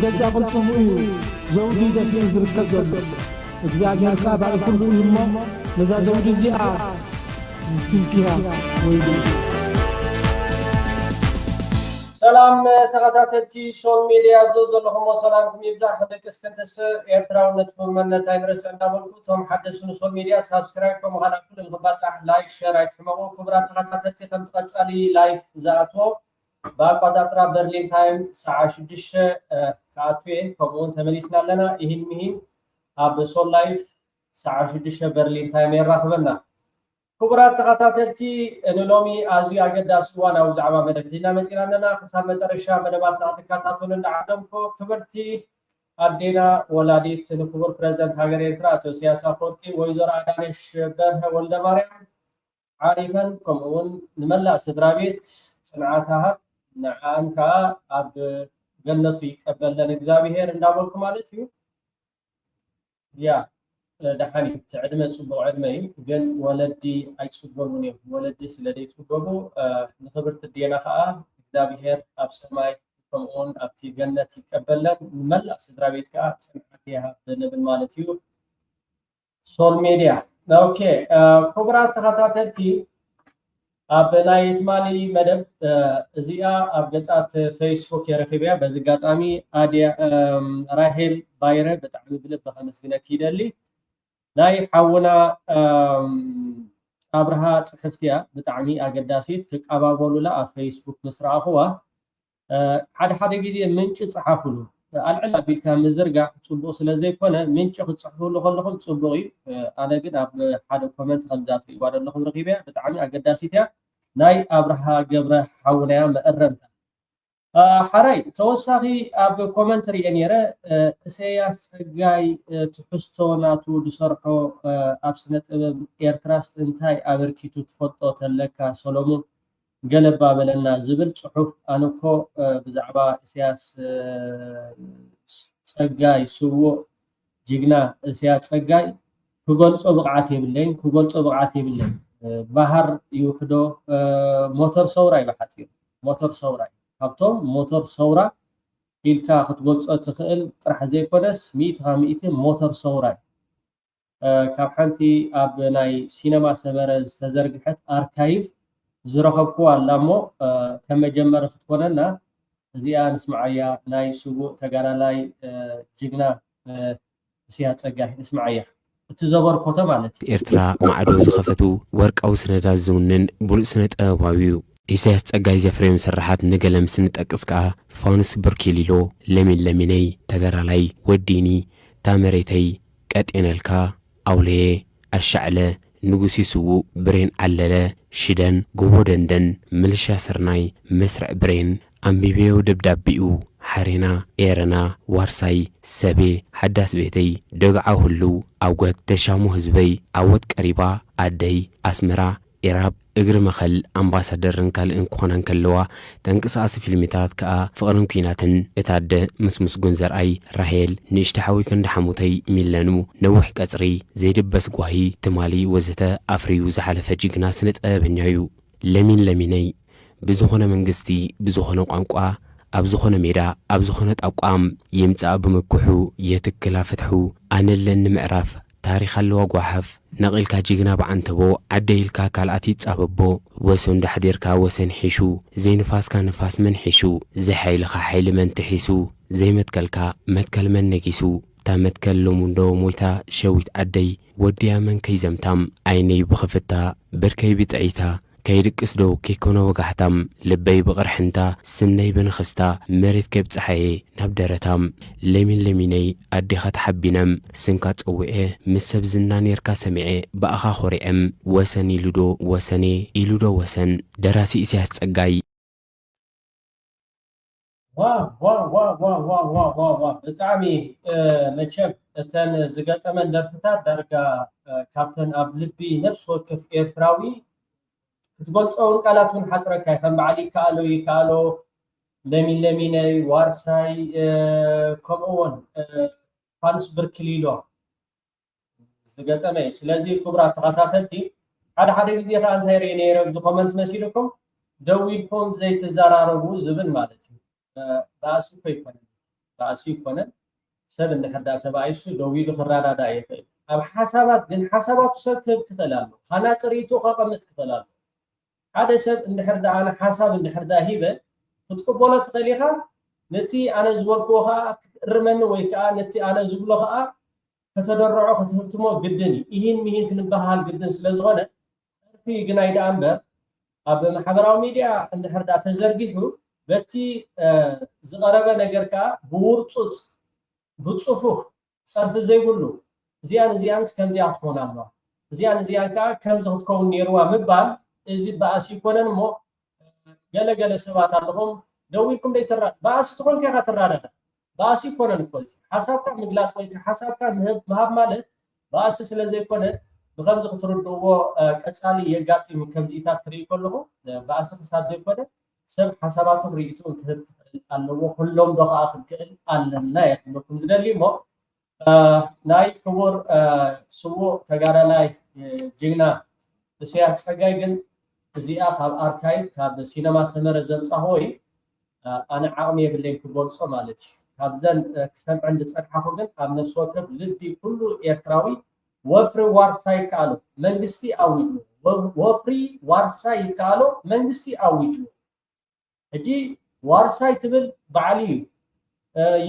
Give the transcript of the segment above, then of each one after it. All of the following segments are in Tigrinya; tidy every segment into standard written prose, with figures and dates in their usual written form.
بدك أقول تموي زوجي دفي زركب እግዚአብሔር ካባል ሁሉ ይሞ ለዛዘው ዲዚአ ትንኪያ ወይዶ ሰላም ተከታተልቲ ሶል ሚዲያ ዘዘለኹም ሰላምኩም ይብዛሕ ደቅስ ከንተስ ኤርትራውነት በመነት አይረስ እንዳበልኩቶም ሓደሱን ሶል ሚዲያ ሳብስክራይብ ከመኻላ ኩሉ ንኽባጻሕ ላይክ ሼር አይትሕመቁ ክብራት ተከታተልቲ ከም ተቀጻሊ ላይፍ ዛኣቶ በአቋጣጥራ በርሊን ታይም ሰዓት 6 ከአትዌ ከምኡን ተመሊስና ኣለና ይህን ኣብ ሶል ላይፍ ሰዓት 6 በርሊን ታይም ይራኽበና ክቡራት ተኸታተልቲ ንሎሚ ኣዝዩ ኣገዳሲ እዋናዊ ዛዕባ መደብ ሒዝና መፂና ኣለና ክሳብ መጨረሻ መደባትና ትከታተሉ እንዳዓደምኮ ክብርቲ ኣዴና ወላዲት ንክቡር ፕሬዝዳንት ሃገር ኤርትራ ኣቶ ኢሳያስ ኣፈወርቂ ወይዘሮ ኣዳነች በርሀ ወልደማርያም ዓሪፈን ከምኡውን ንመላእ ስድራ ቤት ፅንዓት ሃብ ንዓን ከዓ ኣብ ገነቱ ይቀበለን እግዚአብሔር እንዳበልኩ ማለት እዩ ያ دحاني تعدمه صبو عدمه ግን ወለዲ አይጽጎቡን ወለዲ ስለደይ ጽጎቡ ንኽብርት ዲና ከዓ እግዚአብሔር ኣብ ሰማይ ከምኡን ኣብቲ ገነት ይቀበለን መላእ ስድራ ቤት ከዓ ጽንዓት ያሃብ ንብል ማለት እዩ ሶል ሚዲያ ኦኬ ክቡራት ተኸታተልቲ ኣብ ናይ ትማሊ መደብ እዚኣ ኣብ ገጻት ፌስቡክ የረከብያ በዚ ጋጣሚ ኣድያ ራሄል ባይረ በጣዕሚ ብልብ ከመስግነክ ይደሊ ናይ ሓውና ኣብርሃ ጽሕፍትያ ብጣዕሚ ኣገዳሲት ክቀባበሉላ ኣብ ፌስቡክ ምስራኣኹዋ ሓደ ግዜ ምንጭ ጽሓፍሉ ኣልዕላ ቢልካ ምዝርጋሕ ጽቡቕ ስለዘይኮነ ምንጭ ክትጽሕፍሉ ከለኹም ጽቡቕ እዩ ኣነ ግን ኣብ ሓደ ኮመንት ከምዛት ሪእዋ ዘለኹም ረኺበያ ብጣዕሚ ኣገዳሲት እያ ናይ ኣብርሃ ገብረ ሓውናያ መእረምታ ሓራይ ተወሳኺ ኣብ ኮመንተሪ ነይረ ኢሳያስ ጸጋይ ትሕዝቶ ናቱ ዝሰርሖ ኣብ ስነ ጥበብ ኤርትራስ እንታይ ኣበርኪቱ ትፈልጦ ተለካ ሰሎሞን ገለባ በለና ዝብል ጽሑፍ ኣነኮ ብዛዕባ ኢሳያስ ጸጋይ ስዎ ጅግና ኢሳያስ ጸጋይ ክገልጾ ብቕዓት የብለኝ ባህር ይውሕዶ ሞተር ሰውራ ይባሓት እዩ ሞተር ሰውራ ካብቶም ሞተር ሰውራ ኢልካ ክትገልጾ ትኽእል ጥራሕ ዘይኮነስ 100% ሞተር ሰውራ ካብ ሓንቲ ኣብ ናይ ሲነማ ሰመረ ዝተዘርግሐት ኣርካይቭ ዝረኸብኩ ኣላሞ ከም መጀመሪ ክትኮነና እዚኣ ንስማዓያ ናይ ስቡእ ተጋዳላይ ጅግና ኢሳያስ ጸጋይ ንስማዓያ እትዘበርኮተ ማለት ኤርትራ ማዕዶ ዝኸፈቱ ወርቃዊ ስነታት ዝውንን ብሉእ ስነ ጥበባዊው ኢሳያስ ጸጋይ ዘፍሬም ስራሓት ንገለም ስንጠቅስ ከዓ ፋኑስ ብርኪሊሎ ለሚነይ ተጋዳላይ ወዲኒ ታመሬተይ ቀጤነልካ ኣውለየ ኣሻዕለ ንጉሲ ስውእ ብሬን ዓለለ ሽደን ጎቦ ደንደን ምልሻ ስርናይ መስርዕ ብሬን ኣንቢቤዮ ደብዳቢኡ ሓሬና ኤረና ዋርሳይ ሰቤ ሓዳስ ቤተይ ደግዓ ሁሉ ኣወት ተሻሙ ህዝበይ ኣወት ቀሪባ ኣደይ ኣስመራ ኢራብ እግሪ መኸል ኣምባሳደርን ካልእን ክኾናን ከለዋ ተንቅሳቐሲ ፊልሚታት ከዓ ፍቕርን ኩናትን እታደ ምስጉን ዘርኣይ ራሄል ንእሽተ ሓዊ ክንዲ ሓሙተይ ሚለኑ ነዊሕ ቀጽሪ ዘይድበስ ጓሂ ትማሊ ወዘተ ኣፍርዩ ዝሓለፈ ጅግና ስነ ጥበበኛ እዩ ለሚነይ ብዝኾነ መንግስቲ ብዝኾነ ቋንቋ ኣብ ዝኾነ ሜዳ ኣብ ዝኾነ ጣቋም ይምጻእ ብምኩሑ የትክላ ፍትሑ ኣነለን ምዕራፍ ታሪኽ ኣለዋ ጓሓፍ ነቒልካ ጅግና በዓንተቦ ዓደይልካ ካልኣት ይጻበቦ ወሰን ዳሕዴርካ ወሰን ሒሹ ዘይንፋስካ ንፋስ መን ሒሹ ዘይሓይልኻ ሓይሊ መን ትሒሱ ዘይመትከልካ መትከል መን ነጊሱ እታ መትከል ሎሙንዶ ሞይታ ሸዊት ዓደይ ወዲያ መን ከይዘምታም ዓይነይ ብኽፍታ ብርከይ ብጥዒታ ከይድቅስ ዶ ከይኮነ ወጋሕታም ልበይ ብቕርሕንታ ስነይ ብንኽስታ መሬት ከይብፀሓየ ናብ ደረታም ለሚነይ ኣዴኻ ተሓቢነም ስንካ ፀውዐ ምስ ሰብ ዝና ነርካ ሰሚዐ በኣኻ ኾሪዐም ወሰን ኢሉዶ ወሰኔ ኢሉዶ ወሰን ደራሲ ኢሳያስ ጸጋይ ብጣዕሚ መቸም እተን ዝገጠመን ደርፍታት ዳርጋ ካብተን ኣብ ልቢ ነፍሲ ወከፍ ኤርትራዊ ክትገልጾውን ቃላቱን ሓፅረካ ከም በዓል ይከኣሎ ለሚነይ ዋርሳይ ከምኡውን ፋኑስ ብርኪሊሎ ዝገጠመ ስለዚ ክቡራት ተኸታተልቲ ሓደ ግዜ ከዓ እንታይ ርኢ ነይረ ብዝኮመንት መሲልኩም ደው ኢልኩም ዘይተዘራረቡ ዝብል ማለት እዩ ባእሱ ይኮነ ባእሲ ይኮነን ሰብ እንድሕር ዳ ተባይሱ ደው ኢሉ ክራዳዳ ይኽእል ኣብ ሓሳባት ግን ሓሳባቱ ሰብ ክክተል ኣሎ ሃናፂ ርእይቱ ከቐምጥ ክኽእል ኣሎ ሓደ ሰብ እንድሕር ዳ ኣነ ሓሳብ እንድሕር ዳ ሂበ ክትቅበሎ ትኽእል ኢኻ ነቲ ኣነ ዝበልክዎ ከዓ ክትእርመኒ ወይ ከዓ ነቲ ኣነ ዝብሎ ከዓ ከተደርዖ ክትህርትሞ ግድን ይህን ምሂን ክንበሃል ግድን ስለ ዝኾነ ፀርፊ ግን ኣይዳ እምበር ኣብ ማሕበራዊ ሚድያ እንድሕር ዳ ተዘርጊሑ በቲ ዝቐረበ ነገር ከዓ ብውርፁፅ ብፅፉፍ ፀርፊ ዘይብሉ እዚኣንስ ከምዚኣ ክትኮን ኣለዋ እዚኣን ከዓ ከምዚ ክትከውን ነይርዋ ምባል እዚ ባእሲ ይኮነን እሞ ገለገለ ሰባት ኣለኹም ደው ኢልኩም ደይትራ ባእሲ ትኾንካ ኢኻ ትራዳዳ ባእሲ ይኮነን እኮ እዚ ሓሳብካ ምግላፅ ወይ ሓሳብካ ምሃብ ማለት ባእሲ ስለ ዘይኮነ ብከምዚ ክትርድእዎ ቀፃሊ የጋጥም ከምዚኢታት ትርኢ ከለኹ ባእሲ ክሳብ ዘይኮነ ሰብ ሓሳባቱን ርእይቱን ክህብ ክኽእል ኣለዎ ኩሎም ዶ ከዓ ክንክእል ኣለና የክለኩም ዝደሊ እሞ ናይ ክቡር ስሙዕ ተጋዳላይ ጅግና እስያስ ፀጋይ ግን እዚኣ ካብ ኣርካይቭ ካብ ሲነማ ሰመረ ዘምፃ ሆይ ኣነ ዓቕሚ የብለይን ክገልፆ ማለት እዩ ካብዘን ክሰምዕ እንድፀንሓኹ ግን ኣብ ነፍሲ ወከፍ ልቢ ኩሉ ኤርትራዊ ወፍሪ ዋርሳ ይከኣሎ መንግስቲ ኣዊጁ ወፍሪ ዋርሳ ይከኣሎ መንግስቲ ኣዊጁ ሕጂ ዋርሳይ ትብል በዓል እዩ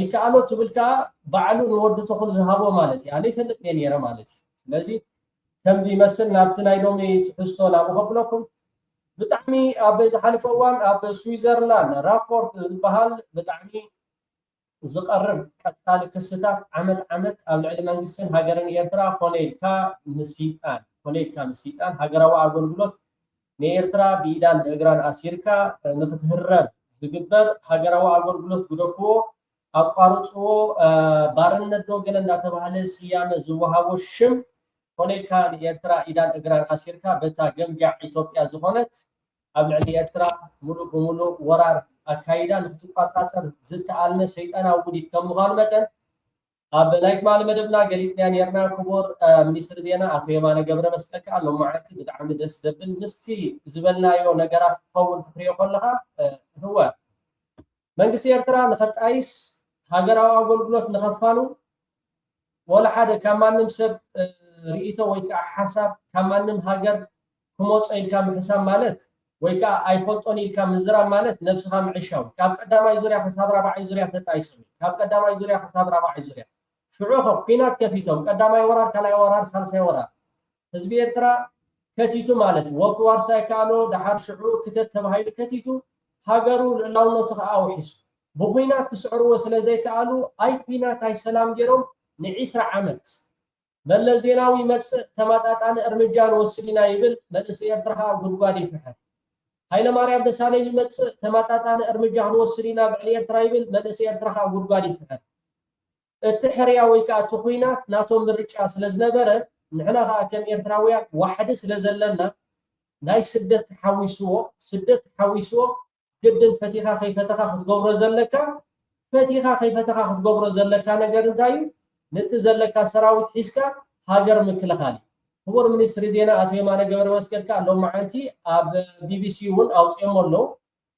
ይከኣሎ ትብል ከዓ በዓሉ ንወዲ ተኽል ዝሃቦ ማለት እዩ ኣነ ይፈልጥ እየ ነይረ ማለት እዩ ስለዚ ከምዚ ይመስል ናብቲ ናይ ሎሚ ትሕዝቶ ናብኡ ከብለኩም ብጣዕሚ ኣብ ዝሓለፈ እዋን ኣብ ስዊዘርላንድ ራፖርት ዝበሃል ብጣዕሚ ዝቐርብ ቀፃሊ ክስታት ዓመት ኣብ ልዕሊ መንግስትን ሃገርን ኤርትራ ኮነኢልካ ምስይጣን ሃገራዊ ኣገልግሎት ንኤርትራ ብኢዳን ብእግራን ኣሲርካ ንክትህረብ ዝግበር ሃገራዊ ኣገልግሎት ግደፍዎ ኣቋርፅዎ ባርነት ዶ ገለ እንዳተባሃለ ስያመ ዝወሃቦ ሽም ኮነኢልካ ንኤርትራ ኢዳን እግራን ኣሲርካ በታ ገምጃዕ ኢትዮጵያ ዝኾነት ኣብ ልዕሊ ኤርትራ ሙሉእ ብሙሉእ ወራር ኣካይዳ ንክትቋፃፀር ዝተኣልመ ሰይጣናዊ ውዲት ከም ምዃኑ መጠን ኣብ ናይ ትማሊ መደብና ገሊፅና ነርና ክቡር ሚኒስትር ዜና ኣቶ የማነ ገብረ መስቀል ከዓ ሎማዓንቲ ብጣዕሚ ደስ ዘብል ምስቲ ዝበልናዮ ነገራት ክኸውን ክትሪኦ ከለካ ህወ መንግስቲ ኤርትራ ንኸጣይስ ሃገራዊ ኣገልግሎት ንኸፋኑ ወላ ሓደ ካብ ማንም ሰብ ርእይቶ ወይ ከዓ ሓሳብ ካብ ማንም ሃገር ክመፆ ኢልካ ምሕሳብ ማለት ወይ ከዓ ኣይፈልጦን ኢልካ ምዝራብ ማለት ነብስኻ ምዕሻው ካብ ቀዳማይ ዙርያ ክሳብ ራብዓይ ዙርያ ተጣይሶም ካብ ቀዳማይ ዙርያ ክሳብ ራብዓይ ዙርያ ሽዑ ኩናት ከፊቶም ቀዳማይ ወራር ካልኣይ ወራር ሳልሳይ ወራር ህዝቢ ኤርትራ ከቲቱ ማለት ወፍሪ ዋርሳ ይከኣሎ ድሓር ሽዑ ክተት ተባሂሉ ከቲቱ ሃገሩ ልዕላውነቱ ከዓ ኣውሒሱ ብኩናት ክስዕርዎ ስለ ዘይከኣሉ ኣይ ኩናት ኣይ ሰላም ገይሮም ን20 ዓመት መለስ ዜናዊ መፅእ ተማጣጣኒ እርምጃ ንወስድ ኢና ይብል መንእሰይ ኤርትራ ከዓ ጉድጓድ ይፍሕር ሃይለማርያም ደሳለኝ መፅእ ተማጣጣኒ እርምጃ ክንወስድ ኢና ብዕሊ ኤርትራ ይብል መንእሰይ ኤርትራ ከዓ ጉድጓድ ይፍሕር እቲ ሕርያ ወይ ከዓ እቲ ኩናት ናቶም ምርጫ ስለ ዝነበረ ንሕና ከዓ ከም ኤርትራውያን ዋሕዲ ስለ ዘለና ናይ ስደት ተሓዊስዎ ግድን ፈቲኻ ከይፈተኻ ክትገብሮ ዘለካ ነገር እንታይ እዩ ነቲ ዘለካ ሰራዊት ሒዝካ ሃገር ምክልኻል ክቡር ሚኒስትሪ ዜና ኣቶ የማነ ገብረ መስቀል ከዓ ሎማዓንቲ ኣብ ቢቢሲ እውን ኣውፅኦም ኣለዉ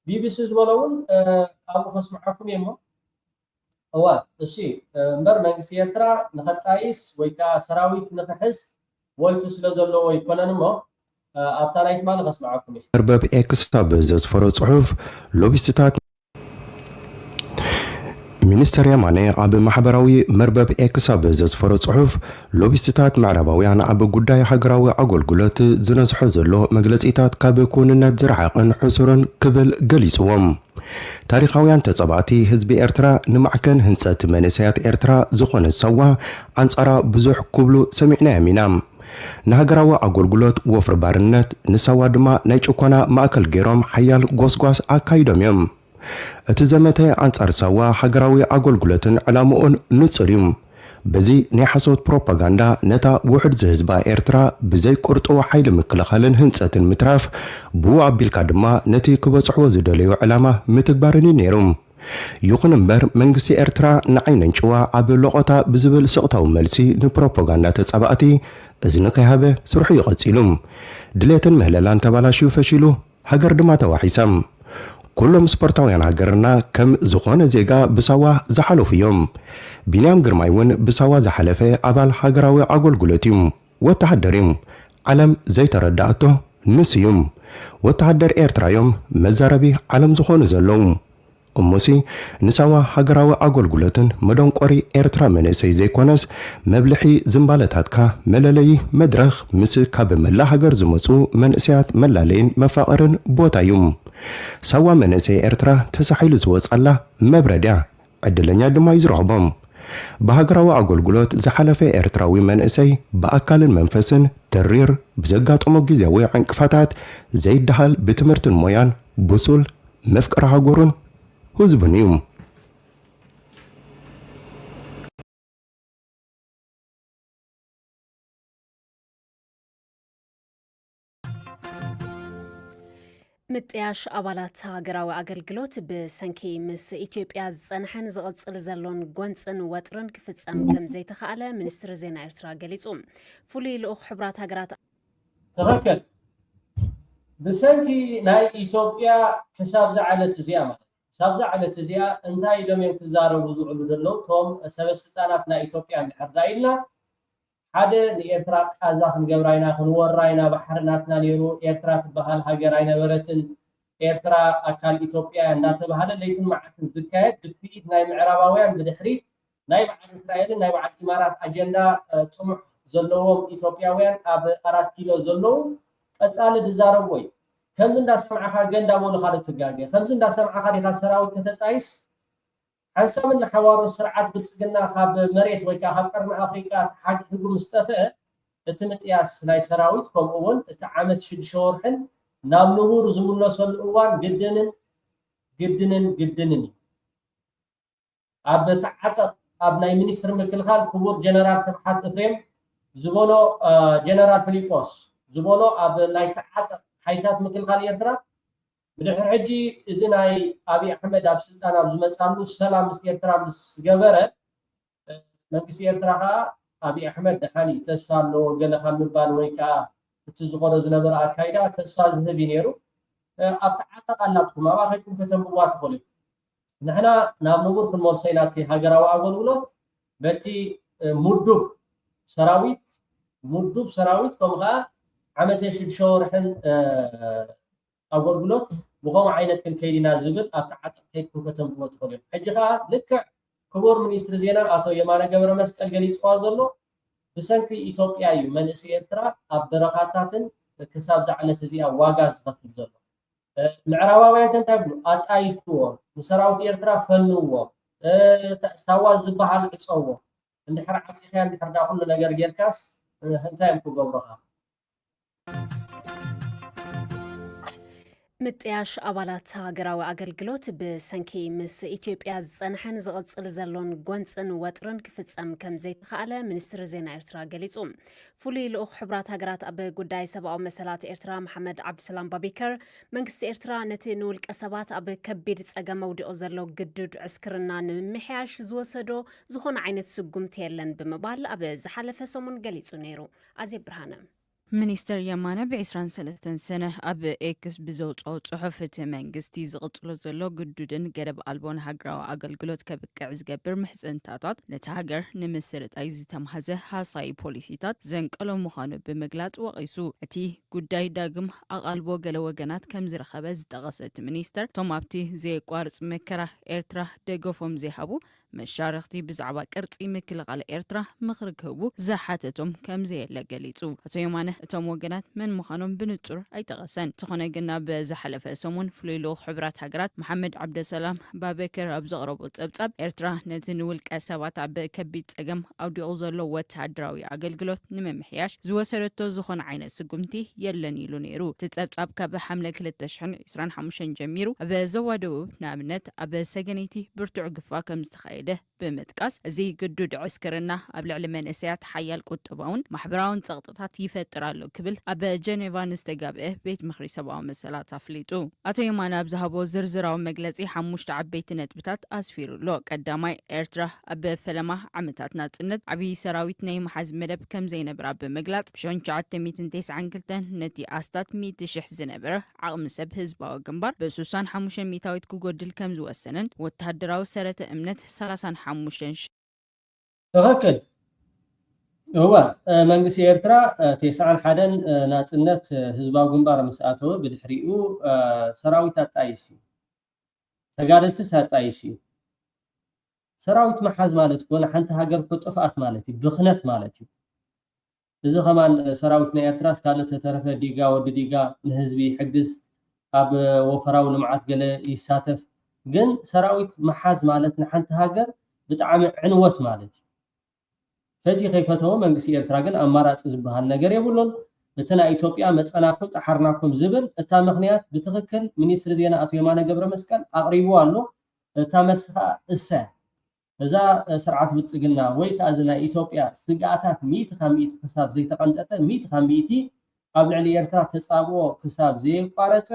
ቢቢሲ ዝበሎ እውን ኣብኡ ከስምዓኩም እየ እሞ እዋ እሺ እምበር መንግስቲ ኤርትራ ንኸጣይስ ወይ ከዓ ሰራዊት ንክሕዝ ወልፊ ስለ ዘለዎ ይኮነን እሞ ኣብታ ናይ ትማሊ ከስምዓኩም እየ መርበብ ኤክስ ኣብ ዘስፈሮ ፅሑፍ ሎቢስትታት ሚኒስተር የማነ ኣብ ማሕበራዊ መርበብ ኤክስ ኣብ ዘስፈሮ ፅሑፍ ሎቢስትታት ምዕራባውያን ኣብ ጉዳይ ሃገራዊ ኣገልግሎት ዝነስሖ ዘሎ መግለፂታት ካብ ኩንነት ዝረሓቕን ሕሱርን ክብል ገሊፅዎም ታሪኻውያን ተፀባእቲ ህዝቢ ኤርትራ ንማዕከን ህንፀት መንእሰያት ኤርትራ ዝኾነ ሰዋ ኣንፃራ ብዙሕ ክብሉ ሰሚዕናዮም ኢና ንሃገራዊ ኣገልግሎት ወፍሪ ባርነት ንሰዋ ድማ ናይ ጭኮና ማእከል ገይሮም ሓያል ጎስጓስ ኣካይዶም እዮም እቲ ዘመተ ኣንጻር ሰዋ ሃገራዊ ኣገልግሎትን ዕላምኡን ንጹር እዩ በዚ ናይ ሓሶት ፕሮፓጋንዳ ነታ ውሕድ ዝህዝባ ኤርትራ ብዘይ ቁርጡ ሓይሊ ምክልኻልን ህንፀትን ምትራፍ ብኡ ኣቢልካ ድማ ነቲ ክበፅሕዎ ዝደለዩ ዕላማ ምትግባርን ነይሩ ይኹን እምበር መንግስቲ ኤርትራ ንዓይነን ጭዋ ኣብ ለቆታ ብዝብል ስቕታዊ መልሲ ንፕሮፓጋንዳ ተፀባእቲ እዝኒ ከይሃበ ስርሑ ይቐፂሉ ድሌትን ምህለላን ተባላሽዩ ፈሺሉ ሃገር ድማ ተዋሒሰም كلهم سبورتاويان هاجرنا كم زخون زيغا بسوا زحلو فيهم بنيام جرمايون بسوا زحلفه أبال هاجراوي أقول قلتيم وتحدريم علم زي تردعته نسيوم وتحدر إيرترايوم مزاربي علم زخون زلوم أموسي نسوا هاجراوي أقول قلتن مدون قري إيرترا منسي زي كونس مبلحي زنبالتاتكا ملالي مدرخ مسي كاب ملا هاجر زمسو منسيات ملالين مفاقرن بوتايوم سوا منسي إيرترا تسحيل زوز الله مبردع عدلنيا دما يزرعبهم بهاجراوي أقولقلوت زحلفة إيرتراوي منسي بأكال منفسن ترير بزقات أموغيزيوي عنكفاتات زي الدهال بتمرتن مويان بوصول مفكر هاجورن هزبنيوم متياش أبالات هاجراوي أقلقلوت بسنكي مس إثيوبيا زنحن زغطل زلون قونسن وطرن كفتسام كم زي تخالة منستر زينا إرترا قليتهم فولي لأخ حبرات هاجرات تركل بسنكي ناي إثيوبيا كساب زعلت زيامة ساب زعلت زيا انتاي لم ينكزارو وزوع لدلو توم سبستانات نا إثيوبيا محردايلنا حدا لإرترا قازاخ نقبراينا خنوراينا بحرناتنا نيرو إرترا تبهال هاجراينا برتن إرترا أكال إثيوبيا نات بهال ليتن معتن زكاية دفيد ناي معرباويان بدحري ناي بعد إسرائيل ناي بعد إمارات أجندا طمح زلوهم إثيوبياويان أب 4 كيلو زلوهم أتسأل بزاربوي كم زندا سمعها جندا مول خالد تجاجي كم زندا سمعها خالد سراوي كتتايس حسب من حوار السرعات بتسجلنا خاب مريت ويكا خاب قرن أفريقيا حاج حقوق مستفى تمتياس ناي سراويت كم أول تعامت شد شورحن نام نور زمونا صل أوان جدنن أب تعطى أبناء منستر مكلخان كبور جنرال سمحات إفريم زبونو جنرال فيليبوس زبونو أب ناي تعطى حيثات مكلخان يترى بدحر حجي إذناي أبي أحمد أب سلطان أب زمتانو سلام مسيرترا مسجبرة منكسي إرتراها أبي أحمد دحاني تسفى لو جل خام بال ويكا تزغر زنبر أكايدا تسفى زهبي نيرو أعتقد أنكم ما راحكم كتنبوات خلي نحنا نام نقول في المرسيناتي هاجرا وأقولولت بتي مدوب سراويت كمها عمتش الشورحن أقولولت بقوم عينت كم كيدنا زبل أتعطى كيكم كتنبوات خلي حجها لك كبور منستر زينا أتو يمانا قبر مسكال قليل قوازلو بسنكي إثيوبيا من إسيرترا أبدرخاتاتن كساب زعلت زيها واغاز غفل زلو معراواوያን ተንታብሉ አጣይፍዎ ንሰራዊት ኤርትራ ፈንዎ ተሳዋዝ ዝበሃል ዕፀዎ እንድሕር ዓፂኻ እንድሕር ዳ ኩሉ ነገር ጌርካስ እንታይ እምኩ ገብሮኻ متياش أبالات هاجراوي أقلقلوت بسنكي مس إثيوبيا زنحن زغطل زلون قونسن وطرن كفتسام كم زيت خالة منستر زينا إرترا قليتهم فولي لأخ حبرات هاجرات أب قداي سبعو مسالات إرترا محمد عبد السلام بابيكر منكست إرترا نتنو الكسبات أب كبير تساقا مودي أزرلو قدود عسكرنا نمحياش زوسدو زخون عينت سقوم تيلن بمبال أب زحالة فسومون قليتو نيرو عزي برهانم منستر يمانة بعسران سلطن سنة أب إكس بزوج أو صحفة منجستي زغطلو زلو قدودن قرب ألبون هاجراو أقلقلوت كبك عزقبر محزن تاتات لتهاجر نمسرت أيزي تمهزه هاساي بوليسيتات زنقلو مخانو بمقلات وقيسو أتي قداي داقم أقلبو قلو وقنات كم زرخبز تغسط منستر توم أبتي زي قوارص مكره إرترا دقوفهم زي حبو مشارختي بزعبا كرتي مكل على إرترا مخرجهبو زحاتتهم كم زي لقليتو أتو يمانه توم وقنات من مخانم بنتر أي تغسن تخنا قلنا بزحلة فسمون فليلو حبرات هجرات محمد عبد السلام بابكر أبزغرب وتبتب إرترا نتنول كاسوات عب كبيت أجم أو دي أوزلو وتعدراوي عقلقلوت نممحياش زوسرتو زخون عين السقمتي يلني لونيرو تتبتب كب حملة كل التشحن إسران حمشن جميرو أبزوادو نامنت أبسجنيتي برتع قفا كم استخيل كايده بمتقاس زي قدود عسكرنا قبل منسيات حيال قطباون محبراون تغططات يفترالو كبل أبا جنيفا نستقابئه بيت مخري سبعة مسالات أفليتو أتو يمانا بزهبو زرزراو مجلسي حموشت عبيت نتبتات أسفيرو لو قداماي إرترا أبا فلما عمتات ناتسند عبي سراويت نيم حز مدب كم زينبرا بمجلات بشون شعات ميتن تيس عنكلتن نتي أستات ميت شح زينبرا عقم سب هزباو جنبر بسوسان حموشن ميتاويت كوغودل كم زوسنن وتهدراو سرة أمنت سلاسان حموشن تغكل هو መንግስቲ ኤርትራ ተሳዓን ሓደን ናጽነት ህዝባዊ ግንባር መስኣተው ብድሕሪኡ ሰራዊት አጣይሲ ተጋደልቲ ሳጣይሲ ሰራዊት መሓዝ ማለት ኮነ ሓንቲ ሃገር ጥፍኣት ማለት እዩ ብኽነት ማለት እዩ እዚ ከማን ሰራዊት ናይ ኤርትራ ስካለ ተተረፈ ዲጋ ወዲ ዲጋ ንህዝቢ ይሕግዝ ኣብ ወፈራው ልምዓት ገለ ይሳተፍ ግን ሰራዊት መሓዝ ማለት ንሓንቲ ሃገር ብጣዕሚ ዕንወት ማለት እዩ ፈቲ ከይፈተው መንግስቲ ኤርትራ ግን አማራጭ ዝባሃል ነገር የብሉን እተና ኢትዮጵያ መጸናኩም ተሐርናኩም ዝብል እታ ምክንያት ብትክክል ሚኒስትር ዜና አቶ የማነ ገብረ መስቀል አቅሪቡ አሉ እታ መስኻ እሰ እዛ ስርዓት ብጽግና ወይ ታዝና ኢትዮጵያ ስጋታት 100 ክሳብ ዘይተቀንጠጠ 100 ኣብ ልዕሊ ኤርትራ ተጻብኦ ክሳብ ዘይቋረጸ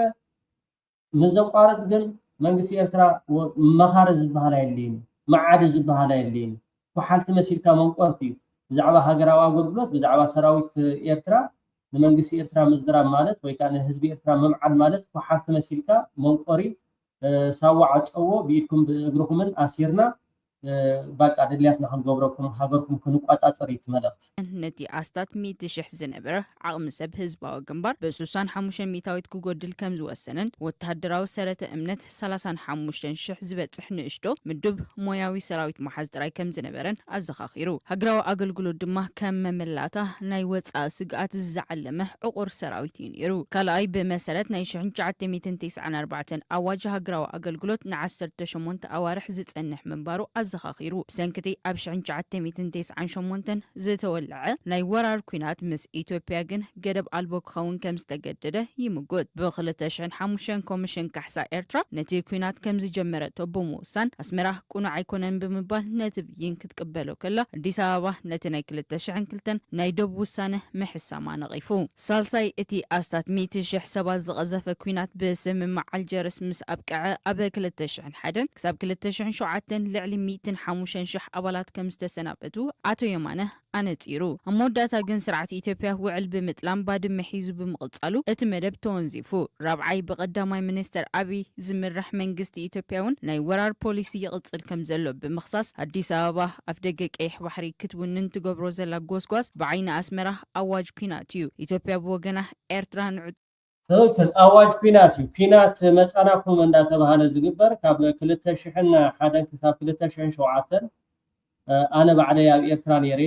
ምዘቋረጽ ግን መንግስቲ ኤርትራ መኻረ ዝባሃል አይልኝ ማዓድ ዝባሃል አይልኝ وحالت مسيركا منقرتي بزعبا هاجراو አገልግሎት بزعبا ሰራዊት ኤርትራ ለመንግስት ኤርትራ ምዝራብ ማለት ወይ ካነ ህዝብ ኤርትራ መምዓድ ማለት وحالت مسيركا መንቆሪ ሳዋዕ ጸዎ ቢኩም በእግሩኩምን አሲርና ባቃ ደልያትና ክንገብረኩም ሃገርኩም ክንቋጣጠር ይትመለጥ ነቲ አስታት 100 ሺህ ዝነበረ ዓቅሚ ሰብ ህዝባዊ ግንባር በሱሳን 5 ሚታዊት ክጎድል ከም ዝወሰነን ወተሃደራዊ ሰረተ እምነት 35 ሺህ ዝበጽሕ ንእሽቶ ምድብ ሞያዊ ሰራዊት መሓዝ ጥራይ ከም ዝነበረን አዘኻኺሩ ሃገራዊ አገልግሎት ድማ ከም መመላታ ናይ ወፃ ስግኣት ዝዓለመ ዕቁር ሰራዊት ይነሩ ካልኣይ በመሰረት ናይ 1994 አዋጅ ሃገራዊ አገልግሎት ን18 ኣዋርሕ ዝጸንሕ መንባሩ ዘኻኺሩ ሰንክቲ ኣብ 1998 ዝተወልዐ ናይ ወራር ኩናት ምስ ኢትዮጵያ ግን ገደብ ኣልቦ ክኸውን ከም ዝተገደደ ይምጎት ብ2005 ኮሚሽን ካሕሳ ኤርትራ ነቲ ኩናት ከም ዝጀመረቶ ብምውሳን ኣስመራ ቁኑዕ ኣይኮነን ብምባል ነቲ ብይን ክትቅበሎ ከላ ኣዲስ ኣበባ ነቲ ናይ 2002 ናይ ደቡብ ውሳነ ምሕሳማ ነቒፉ ሳልሳይ እቲ ኣስታት 100,000 ሰባት ዝቐዘፈ ኩናት ብስምምዕ ኣልጀርስ ምስ ኣብቅዐ ኣብ 2001 ክሳብ 2007 ልዕሊ 105,000 ኣባላት ከም ዝተሰናበቱ አቶ የማነ ኣነጺሩ ኣሞዳታ ግን ስርዓት ኢትዮጵያ ውዕል ብምጥላም ባድመ ሒዙ ብምቕጻሉ እቲ መደብ ተወንዚፉ ራብዓይ በቀዳማይ ሚኒስትር አብይ ዝምራሕ መንግስቲ ኢትዮጵያውን ናይ ወራር ፖሊሲ ይቕጽል ከም ዘሎ ብምኽሳስ አዲስ አበባ ኣብ ደገ ቀይሕ ባሕሪ ክትውንን ትገብሮ ዘላ ጎስጓስ ብዓይኒ ኣስመራ አዋጅ ኩናት እዩ ኢትዮጵያ ብወገና ኤርትራ ትክክል አዋጅ ኩናት እዩ ኩናት መጻናኩም እንዳተባሃለ ዝግበር ካብ 2001 ክሳብ 2007 አነ ባዕለይ ኣብ ኤርትራ ነይረ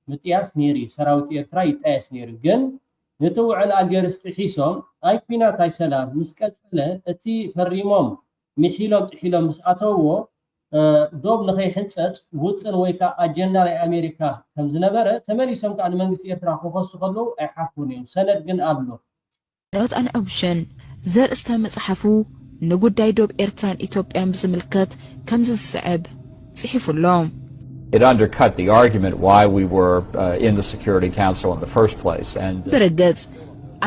ምጥያስ ነይሪ ሰራዊት ኤርትራ ይጣየስ ነይሩ ግን ንትውዕል አልጀርስ ጥሒሶም አይ ኩናት አይ ሰላም ምስ ቀጽለ እቲ ፈሪሞም ሚሒሎም ጥሒሎም ምስ ኣተውዎ ዶብ ንኸይሕንጸጽ ውጥን ወይ ካ አጀንዳ ናይ አሜሪካ ከም ዝነበረ ተመሊሶም ካ መንግስት ኤርትራ ክኸሱ ከለው ኣይሓፉን እዮም ሰነድ ግን አብሎ ለውጣን ኦፕሽን ዘርእስተ መጽሐፉ ንጉዳይ ዶብ ኤርትራን ኢትዮጵያን ብዝምልከት ከም ዝስዕብ ጽሒፉሎም It undercut the argument why we were in the Security Council in the first place and ብርግጽ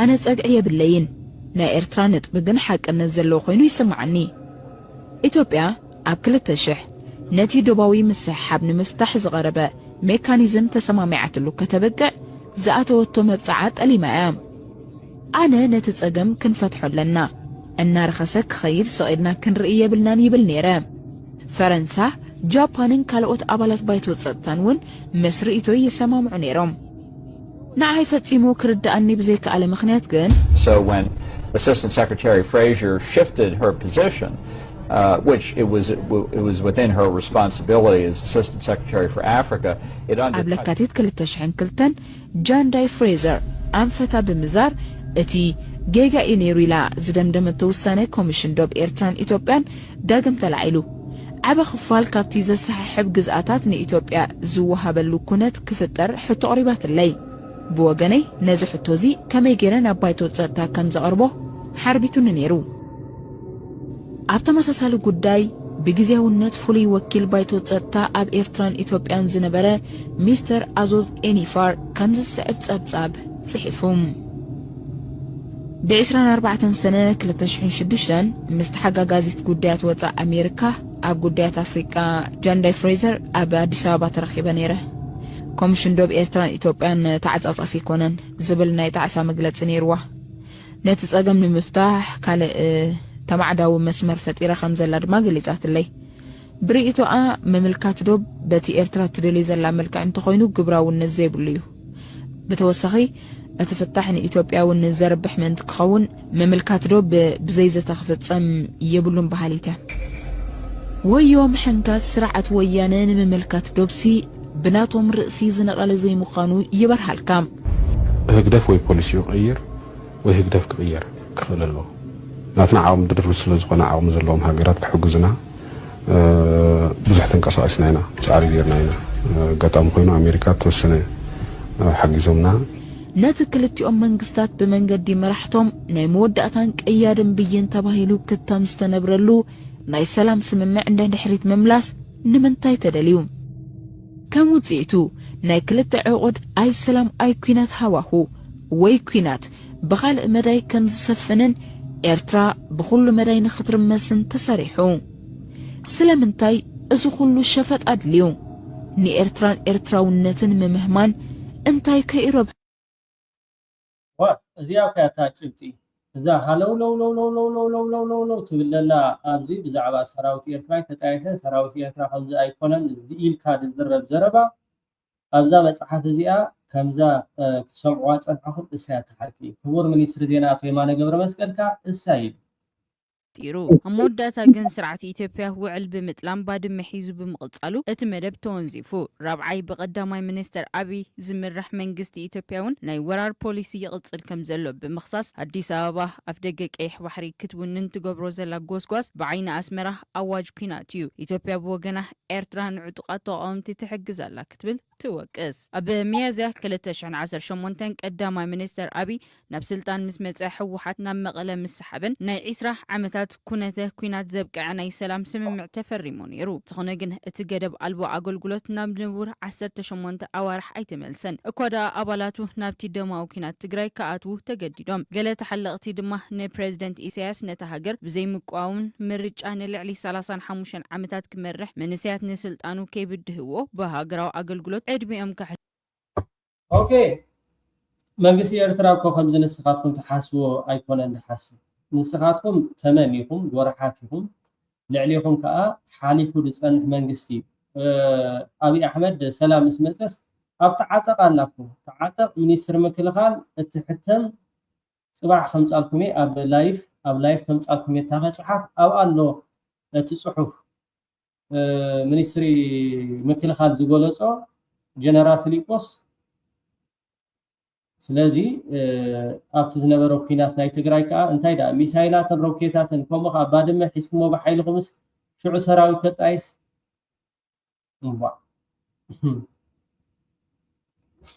ኣነ ጸግዕ የብለይን ናይ ኤርትራ ነጥብ ግን ሓቅነት ዘለዎ ኮይኑ ይስምዓኒ ኢትዮጵያ ኣብ 2000 ነቲ ዶባዊ ምስሓብ ንምፍታሕ ዝቐረበ ሜካኒዝም ተሰማሚዓትሉ ከተበቅዕ ዝኣተወቶ መብጽዓ ጠሊማ እያ ኣነ ነቲ ጸገም ክንፈትሖ ኣለና እናርኸሰ ክኸይድ ሰቒድና ክንርኢ የብልናን ይብል ነይረ ፈረንሳ ጃፓንን ካልኦት ኣባላት ባይቶ ጸጥታን እውን ምስ ርእይቶ ይሰማምዑ ነይሮም ንዓይ ፈጺሙ ክርዳእኒ ብዘይከኣለ ምኽንያት ግን so when Assistant Secretary Fraser shifted her position which it was within her responsibility as Assistant Secretary for Africa it ኣብ ለካቲት 2002 ጃን ዳይ ፍሬዘር ኣንፈታ ብምዛር እቲ ጌጋ ኢነሩ ኢላ ዝደምደመቶ ውሳነ ኮሚሽን ዶብ ኤርትራን ኢትዮጵያን ዳግም ተላዒሉ ዓበ ክፋል ካብቲ ዘሰሓሕብ ግዝኣታት ንኢትዮጵያ ዝወሃበሉ ኩነት ክፍጠር ሕቶ ቀሪባትለይ ብወገነይ ነዚ ሕቶዚ ከመይ ገይረን ኣብ ባይቶ ጸጥታ ከም ዘቕርቦ ሓርቢቱን ነይሩ ኣብ ተመሳሳሊ ጉዳይ بجزياونت فولي وكيل بايتو تصتا اب إيرتران إثيوبيان زنبرة مستر أزوز إنيفار كمز السعب صحيفهم بعشرين 4 سنة كلتشحن شدشتن مستحقا غازيت قديات وطا أمريكا أب قديات أفريقيا جانداي فريزر أب أديس أبابا ترخيبا نيره كومشن دوب إيرتران إثيوبيان تعصص في كونن زبلنا يتعسى مقلت نيروه نتسأقم المفتاح كالي تمعداو مسمر فتيرة 5 لدما قليتات اللي بريئتو مملكات دوب باتي إيرترا تدلي زلا ملكا انتو خوينو قبراو النزيب الليو بتوسخي اتفتحني إثيوبيا والنزارب بحمن تقخون مملكات دوب بزيزة تخفت صم يبلون بحاليته ويوم حنكا سرعة ويانين مملكات دوبسي بناتهم رئسي زنقال زي مخانو يبرها الكام هكدف وي بوليسي يغير وهكدف كغير كخل الله ناتنا عاوم درس لزقنا عاوم زلهم هاجرات كحجزنا بزح تنقصايسنا هنا صاري ديرنا هنا قطام خوينو امريكا توسنه حجزومنا ناتكلتيوم منغستات بمنقدي مرحتهم ناي موداتان قيادن بين تباهيلو كتام استنبرلو ناي سلام سممع عندن دحريت مملاس نمنتاي تدليوم كم وصيتو ناي كلت عقد اي سلام اي كوينات هواهو وي كوينات بخال مداي كم سفنن إيرترا بخل مداي نخطر مسن تسريحو سلامنتاي ازو خلو شفت أدليو ني إيرترا ونتن ممهمان انتاي كيروب وزياو كاتاچبتي اذا هلو لو لو لو لو لو لو لو لو لو تبللا ابزي بزعبا سراوت إيرترا تتايسن سراوت إيرترا خمز ايكونن زيل كاد زرب زربا ابزا مصحف زيا كمزا كسمعوا صنحهم اسات حكي كبر منيستر زينات يمانه ገብረ መስቀልካ እሳይል تيرو هموداتا جن سرعة إثيوبيا وعل بمتلام بعد محيزو بمقصالو اتمدب تونزيفو رابعي بقداماي منستر أبي زمرح منجست إثيوبياون ناي ورار بوليسي يقصل كمزلو بمخصص أديس أبابا أفدقك إيح وحري كتبون ننتو قبروزلا قوسقوس بعين أسمره أواج كيناتيو إثيوبيا بوغنه إيرتران عدقاتو قومتي تحجزالا كتبل توكس أب ميازة كلتشعن 10 شمونتن قداماي منستر أبي نبسلطان مسمت حوحاتنا مغلا مسحبن ناي عسرة عمتات كونته كوينات زبق عناي سلام سممع تفريمون يرو تخونجن اتقدب ألبو عقلقلوت نابنبور 10 شمونت أوارح ايتملسن اكوادا أبالاتو نابتي دماو كينات تقراي كاتو تقديدوم قلت حلقتي دمه ني بريزيدنت إيساياس نتهاجر بزي مقاون مرج أنا لعلي 35 عمتات كمرح من نسيات نسلطانو كي بدهو بهاجراو عقلقلوت عدبي أمكح اوكي منجس إيرترا كو خمز نسخاتكم تحاسبوا ايكونن حاسب نسخاتكم تماميكم ورحاتكم لعليكم كأ حاليكو لصنح منجستي أبي أحمد سلام اسمتس أبتعاتق لكم تعاتق منيستر مكلخان اتحتم صباح 5 الكمي أب لايف 5 الكمي تاغ صحاف أو أنه تصحف منيستري مكلخان زغولصو جنرال فيليبوس ስለዚህ ኣብቲ ዝነበረው ኩናት ናይ ትግራይ ከዓ እንታይ ዳ ሚሳይላትን ሮኬታትን ከምኡ ከዓ ባድመ ሒዝኩሞ ብሓይልኩምስ ሽዑ ሰራዊት ከጣይስ እምባ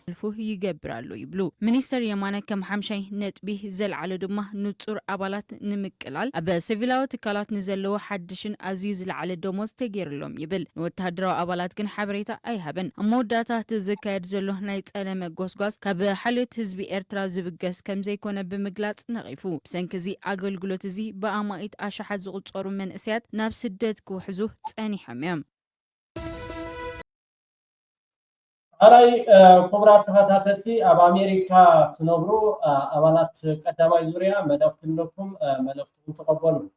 الفوه يجبرالو يبلو منيستر يمانا كم حمشي نتبيه زل على دمه نتصور أبالات نمكلال أبا سيفيلاو تكالات نزلو حدشن أزيز على دوموز تغيرلهم يبل وتهدرو أبالات كن حبريتا أي هبن أموداتا تزكاير زلو نايت ألم غوسغوس كب حالت حزبي إيرترا زبقس كم زي كونا بمقلات نغيفو بسنكزي أقل قلوتزي بأمايت أشحاد زغطورو من أسيات ناب سدد كوحزو تاني حميم هاي كبرات تخاتاتي أب أمريكا تنبرو أبانات قداماي زوريا ملفتن لكم ملفتن تقبلوا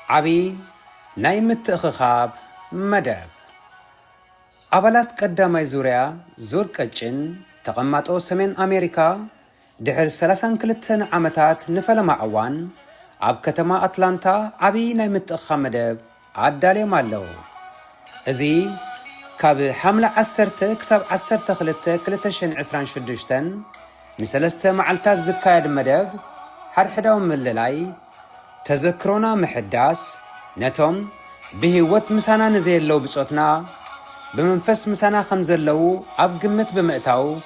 عبي نايم التخخاب مدب أبالات قداماي زوريا زور كجن تقماتو سمين أمريكا دحر 32 عمتات نفل معوان أب كتما أتلانتا عبي نايم التخخاب مدب عدالي مالو ازي كاب حملة 10 كسب 10 خلته كلتشن 26 نسلسته معلتات زكايد مدب حدحداو من الليلاي تذكرونا محداس نتوم بهوت مسانا نزيلو بصوتنا بمنفس مسانا خمزلو اب قمت بمئتاو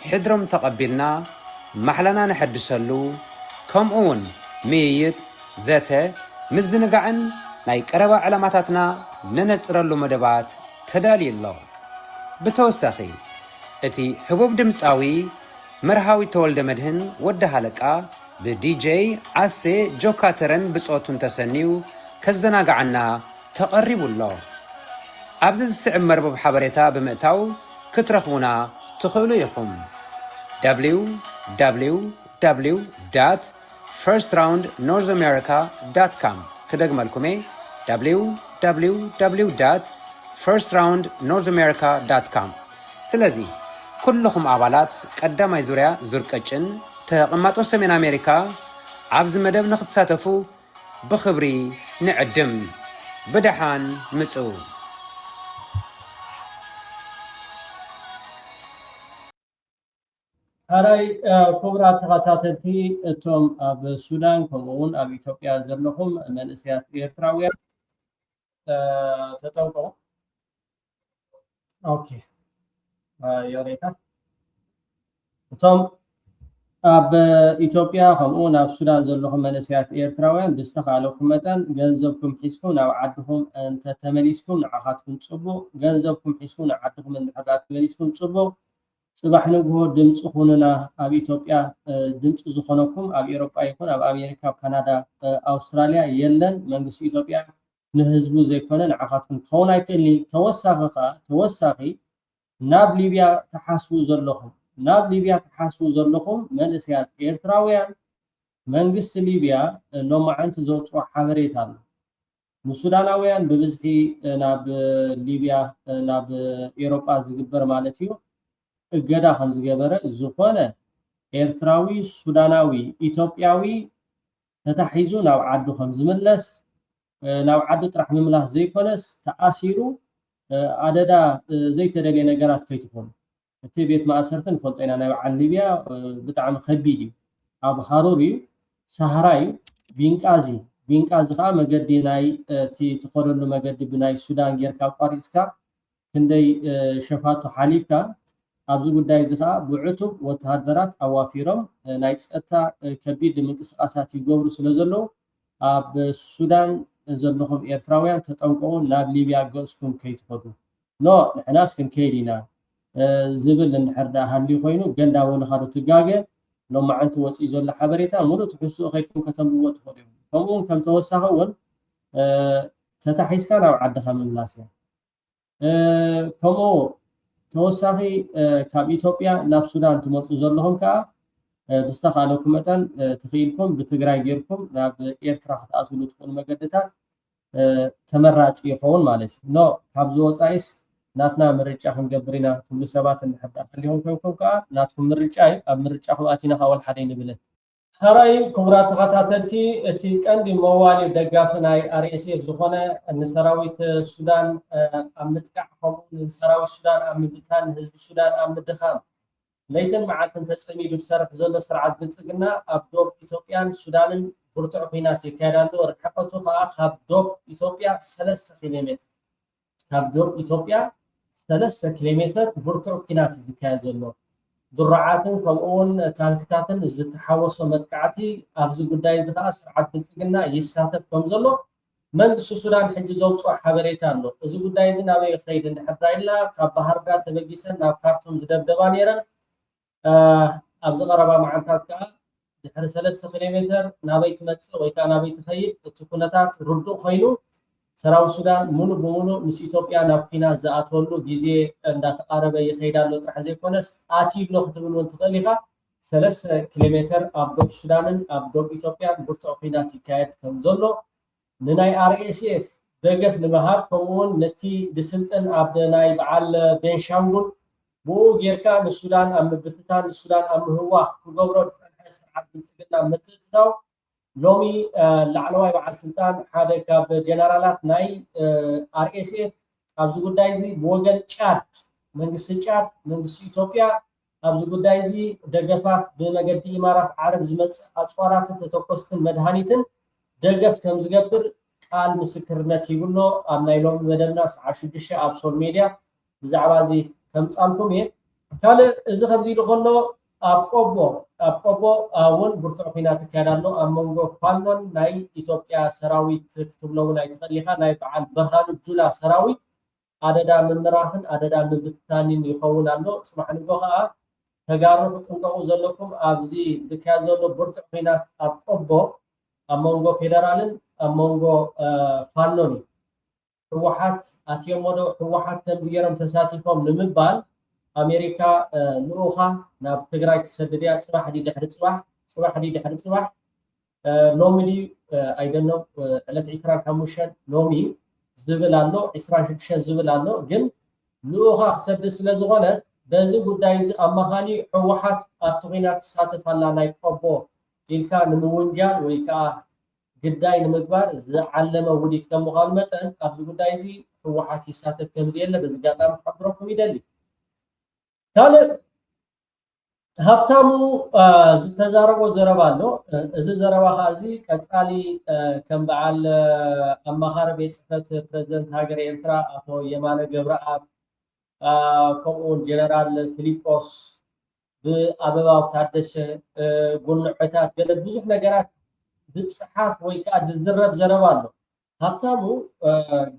حدرم تقبلنا محلنا نحدسلو كم اون ميت ዘተ ምዝንጋዕን ናይ ቀረባ ዕላማታትና ነነጽረሉ መደባት ተዳልዩ ኣሎ። ብተወሳኺ እቲ ሕቡብ ድምፃዊ መርሃዊ ተወልደ መድህን ወዲ ሃለቃ ብዲጄ ዓሴ ጆካተረን ብጾቱን ተሰኒዩ ከዘናጋዓና ተቐሪቡ ኣሎ። ኣብዚ ዝስዕብ መርበብ ሓበሬታ ብምእታው ክትረኽቡና ትኽእሉ ኢኹም። www.firstroundnorthamerica.com ክደግመልኩሜ www.firstroundnorthamerica.com ስለዚ ኩልኹም ኣባላት ቀዳማይ ዙርያ ዙር ቀጭን ተቐማጦ ሰሜን ኣሜሪካ ኣብዚ መደብ ንኽትሳተፉ ብኽብሪ ንዕድም። ብድሓን ምፁ። ሃራይ ክቡራት ተኸታተልቲ እቶም ኣብ ሱዳን ከምኡውን ኣብ ኢትዮጵያ ዘለኹም መንእሰያት ኤርትራውያን ተጠንቀቁ። ኦኬ የሬታ እቶም ኣብ ኢትዮጵያ ከምኡውን ኣብ ሱዳን ዘለኹም መንእሰያት ኤርትራውያን ብዝተኻለኩም መጠን ገንዘብኩም ሒዝኩም ናብ ዓድኹም እንተተመሊስኩም ንዓኻትኩም ፅቡቕ፣ ገንዘብኩም ሒዝኩም ናብ ዓድኹም እንድሕር ተመሊስኩም ፅቡቕ። ጽባሕ ንግሆ ድምፂ ሁኑና። ኣብ ኢትዮጵያ ድምፂ ዝኾነኩም ኣብ ኤሮጳ ይኹን ኣብ ኣሜሪካ፣ ኣብ ካናዳ፣ ኣውስትራልያ የለን። መንግስቲ ኢትዮጵያ ንህዝቡ ዘይኮነ ንዓኻትኩም ክኸውን ኣይክእልኒ። ተወሳኺ ናብ ሊብያ ተሓስቡ ዘለኹም መንእሰያት ኤርትራውያን መንግስቲ ሊብያ ሎማዓንቲ ዘውፅኦ ሓበሬታ ኣሎ። ንሱዳናውያን ብብዝሒ ናብ ሊብያ ናብ ኤሮጳ ዝግበር ማለት እዩ እገዳ ከም ዝገበረ ዝኾነ ኤርትራዊ፣ ሱዳናዊ፣ ኢትዮጵያዊ ተታሒዙ ናብ ዓዱ ከም ዝምለስ ናብ ዓዱ ጥራሕ ምምላስ ዘይኮነስ ተኣሲሩ ኣደዳ ዘይተደልየ ነገራት ከይትኾኑ እቲ ቤት ማእሰርትን ፈልጦ ኢና። ናይ በዓል ሊብያ ብጣዕሚ ከቢድ እዩ። ኣብ ሃሩር እዩ፣ ሳህራ እዩ፣ ቢንቃዚ ከዓ መገዲ ናይ እቲ ትኸደሉ መገዲ ብናይ ሱዳን ጌርካ ቋሪፅካ ክንደይ ሸፋቱ ሓሊፍካ ኣብዚ ጉዳይ እዚ ከዓ ብዕቱብ ወተሃደራት ኣዋፊሮም ናይ ፀጥታ ከቢድ ምንቅስቃሳት ይገብሩ ስለ ዘለዉ ኣብ ሱዳን ዘለኹም ኤርትራውያን ተጠንቀቁ። ናብ ሊብያ ገጽኩም ከይትኸዱ ኖ ንሕናስ ክንከይድ ኢና ዝብል እንድሕር ዳ ሃልዩ ኮይኑ ገንዳ ወንኻዶ ትጋገ ሎማዓንቲ ወፂኡ ዘሎ ሓበሬታ ሙሉእ ትሕዝትኡ ከይድኩም ከተንብብዎ ትኽእሉ እዮም። ከምኡውን ከም ተወሳኺ እውን ተታሒዝካ ናብ ዓድኻ ምምላስ እያ። ከምኡ ተወሳኺ ካብ ኢትዮጵያ ናብ ሱዳን ትመፁ ዘለኹም ከዓ ብዝተኻለኩም መጠን ትኽኢልኩም ብትግራይ ጌርኩም ናብ ኤርትራ ክትኣትውሉ ትኽእሉ መገድታት ተመራፂ ይኸውን ማለት እዩ። ኖ ካብዚ ወፃኢስ ናትና ምርጫ ክንገብር ኢና ትብሉ ሰባት እንድሕር ፈሊኹም ኮይንኩም ከዓ ናትኩም ምርጫ እዩ። ኣብ ምርጫ ክኣቲና ካብ ወልሓደ ንብለን። ሃራይ ክቡራት ተኸታተልቲ እቲ ቀንዲ መዋሊ ደጋፊ ናይ አርኤስኤፍ ዝኾነ ንሰራዊት ሱዳን ኣብ ምጥቃዕ ከምኡ ንሰራዊት ሱዳን ኣብ ምብታን ህዝቢ ሱዳን ኣብ ምድኻም ለይትን መዓልትን ተፀሚዱ ዝሰርሕ ዘሎ ስርዓት ብልፅግና ኣብ ዶብ ኢትዮጵያን ሱዳንን ብርቱዕ ኩናት ይካየድ ኣሎ። ርሕቀቱ ከዓ ካብ ዶብ ኢትዮጵያ 3 ኪሎ ሜትር ኪሎ ሜትር ብርቱዕ ኩናት ዝካየድ ዘሎ ድርዓትን ከምኡውን ታንክታትን ዝተሓወሶ መጥቃዕቲ ኣብዚ ጉዳይ እዚ ከዓ ስርዓት ብልፅግና ይሳተፍ ከም ዘሎ መንግስቲ ሱዳን ሕጂ ዘውፅኦ ሓበሬታ ኣሎ። እዚ ጉዳይ እዚ ናበይ ይኸይድ እንድሕር ኢልና ካብ ባህር ዳር ተበጊሰን ናብ ካርቱም ዝደብደባ ነይረን። ኣብዚ ቀረባ መዓልታት ከዓ ድሕሪ 3 ኪሎ ሜትር ናበይ ትመፅእ ወይ ከዓ ናበይ ትኸይድ እቲ ኩነታት ርዱእ ኮይኑ ሰራዊት ሱዳን ሙሉእ ብሙሉእ ምስ ኢትዮጵያ ናብ ኩናት ዝኣትወሉ ግዜ እንዳተቃረበ ይኸይድ ኣሎ። ጥራሕ ዘይኮነስ ኣትይብሎ ክትብል እውን ትኽእል ኢኻ። 3 ኪሎ ሜትር ኣብ ዶብ ሱዳንን ኣብ ዶብ ኢትዮጵያን ብርቱዕ ኩናት ይካየድ ከም ዘሎ ንናይ አርኤስኤፍ ደገፍ ንምሃብ ከምኡውን ነቲ ድስልጥን ኣብ ናይ በዓል ቤንሻንጉል ብኡ ጌርካ ንሱዳን ኣብ ምብትታን ንሱዳን ኣብ ምህዋኽ ክገብሮ ዝፀንሐ ስርዓት ብልፅግና ምትእትታው ሎሚ ላዕለዋይ በዓል ስልጣን ሓደ ካብ ጀነራላት ናይ አርኤስኤፍ ኣብዚ ጉዳይ እዚ ብወገን ጫድ መንግስቲ ኢትዮጵያ ኣብዚ ጉዳይ እዚ ደገፋት ብመገዲ ኢማራት ዓረብ ዝመፅእ ኣፅዋራትን ተተኮስትን መድሃኒትን ደገፍ ከም ዝገብር ቃል ምስክርነት ይብሎ ኣብ ናይ ሎሚ መደብና ሰዓት 6 ኣብ ሶል ሜድያ ብዛዕባ እዚ ከምፃልኩም እየ። ካልእ እዚ ከምዚ ኢሉ ከሎ አቆቦ አሁን ብርቱዕ ኩናት ይካየዳሎ ኣብ መንጎ ፋኖን ናይ ኢትዮጵያ ሰራዊት ክትብለው ናይ ተኸሊኻ ናይ በዓል ብርሃኑ ጁላ ሰራዊት ኣደዳ ምምራኽን ኣደዳ ምብትታንን ይኸውን ኣሎ ጽባሕ ንጎ ከዓ ተጋሩ ክትንቀቑ ዘለኩም ኣብዚ ዝካየድ ዘሎ ብርቱዕ ኩናት ኣብ ቆቦ ኣብ መንጎ ፌደራልን ኣብ መንጎ ፋኖን ህወሓት ኣትየሞዶ ህወሓት ከምዚ ገይሮም ተሳቲፎም ንምባል ኣሜሪካ ልኡኻ ናብ ትግራይ ክሰድድ እያ ጽባሕ ድሕሪ ጽባሕ ሎሚ ኣይደኖ ዕለት 25 ሎሚ ዝብል ኣሎ 26 ዝብል ኣሎ ግን ልኡኻ ክሰድድ ስለ ዝኾነ በዚ ጉዳይ እዚ ኣማኻኒ ህወሓት ኣብቲ ኩናት ትሳተፍ ኣላ ናይ ቆቦ ኢልካ ንምውንጃል ወይ ከዓ ግዳይ ንምግባር ዝዓለመ ውዲት ከም ምዃኑ መጠን ኣብዚ ጉዳይ እዚ ህወሓት ይሳተፍ ከምዚ የለ በዚ ጋጣሚ ክሕብረኩም ይደሊ ካልእ ሃብታሙ ዝተዛረቦ ዘረባ ኣሎ እዚ ዘረባ ከዓ እዚ ቀፃሊ ከም በዓል ኣማኻሪ ቤት ፅሕፈት ፕረዚደንት ሃገር ኤርትራ ኣቶ የማነ ገብረኣብ ከምኡውን ጀነራል ፊሊጶስ ብኣበባው ታደሰ ጉንዕታት ገለ ብዙሕ ነገራት ዝፅሓፍ ወይ ከዓ ዝዝረብ ዘረባ ኣሎ ሃብታሙ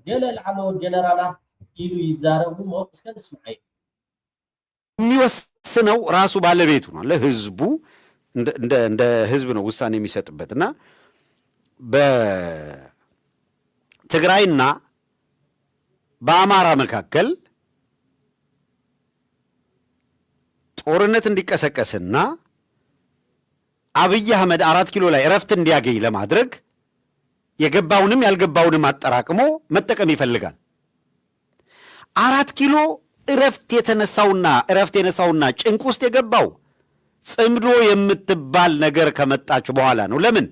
ገለ ላዕለዎት ጀነራላት ኢሉ ይዛረቡ ሞ እስከ ንስማዕ የሚወስነው ራሱ ባለቤቱ ነው ለህዝቡ እንደ ህዝብ ነው ውሳኔ የሚሰጥበት እና በትግራይና በአማራ መካከል ጦርነት እንዲቀሰቀስና አብይ አህመድ 4 ኪሎ ላይ እረፍት እንዲያገኝ ለማድረግ የገባውንም ያልገባውንም አጠራቅሞ መጠቀም ይፈልጋል 4 ኪሎ እረፍት የነሳውና ጭንቅ ውስጥ የገባው ጽምዶ የምትባል ነገር ከመጣች በኋላ ነው ለምን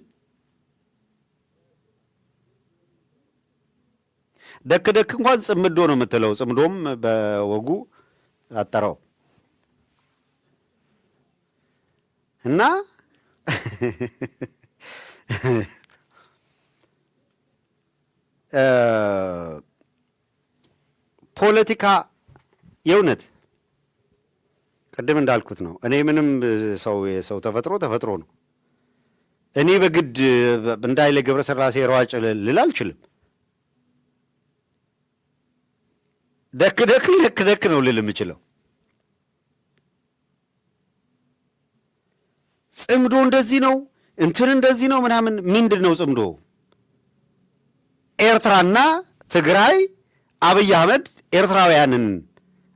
ደክ እንኳን ጽምዶ ነው የምትለው ጽምዶም በወጉ አጠራው እና ፖለቲካ የእውነት ቅድም እንዳልኩት ነው እኔ ምንም ሰው ተፈጥሮ ነው እኔ በግድ እንዳይለ ገብረ ሥላሴ ሯጭ ልል አልችልም ደክ ነው ልል የምችለው ጽምዶ እንደዚህ ነው እንትን እንደዚህ ነው ምናምን ምንድነው ጽምዶ ኤርትራና ትግራይ አብይ አህመድ ኤርትራውያንን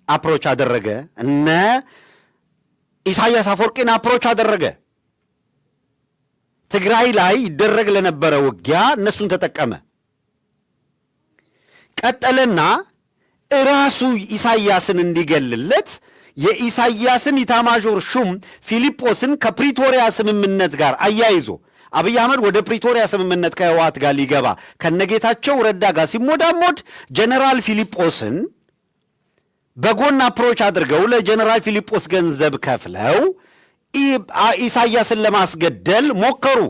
አፕሮች አደረገ እነ ኢሳያስ አፈወርቂን አፕሮች አደረገ ትግራይ ላይ ይደረግ ለነበረ ውጊያ እነሱን ተጠቀመ ቀጠለና ራሱ ኢሳያስን እንዲገልለት የኢሳያስን ኢታማዦር ሹም ፊሊጶስን ከፕሪቶሪያ ስምምነት ጋር አያይዞ አብይ አህመድ ወደ ፕሪቶሪያ ስምምነት ከህወሓት ጋር ሊገባ ከነጌታቸው ረዳ ጋር ሲሞዳሞድ ጀነራል ፊሊጶስን በጎን አፕሮች አድርገው ለጀነራል ፊሊጶስ ገንዘብ ከፍለው ኢሳያስን ለማስገደል ሞከሩ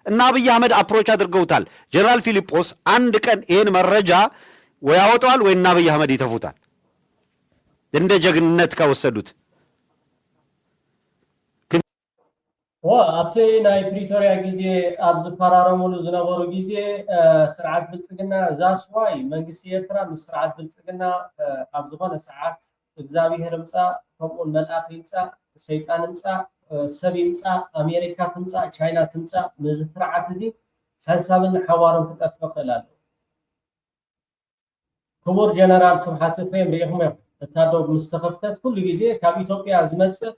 እና አብይ አህመድ አፕሮች አድርገውታል ጀነራል ፊሊጶስ አንድ ቀን ይሄን መረጃ ወይ ያወጣዋል ወይ እና አብይ አህመድ ይተፉታል እንደ ጀግንነት ከወሰዱት ኣብቲ ናይ ፕሪቶሪያ ጊዜ ኣብ ዝፈራረሙሉ ዝነበሩ ጊዜ ስርዓት ብልፅግና ዛስዋይ መንግስቲ ኤርትራ ምስ ስርዓት ብልፅግና ኣብ ዝኾነ ሰዓት እግዚኣብሔር ምፃእ ከምኡን መልኣኽ ይምፃእ ሰይጣን ምፃእ ሰብ ይምፃእ ኣሜሪካ ትምፃእ ቻይና ትምፃእ ነዚ ስርዓት እዚ ሓንሳብን ሓዋርን ክጠፍእ ክእል ኣሎ ክቡር ጀነራል ስብሓት ፍሬም ሪኢኹም እዮም እታ ዶብ ምስ ተኸፍተት ኩሉ ግዜ ካብ ኢትዮጵያ ዝመፅእ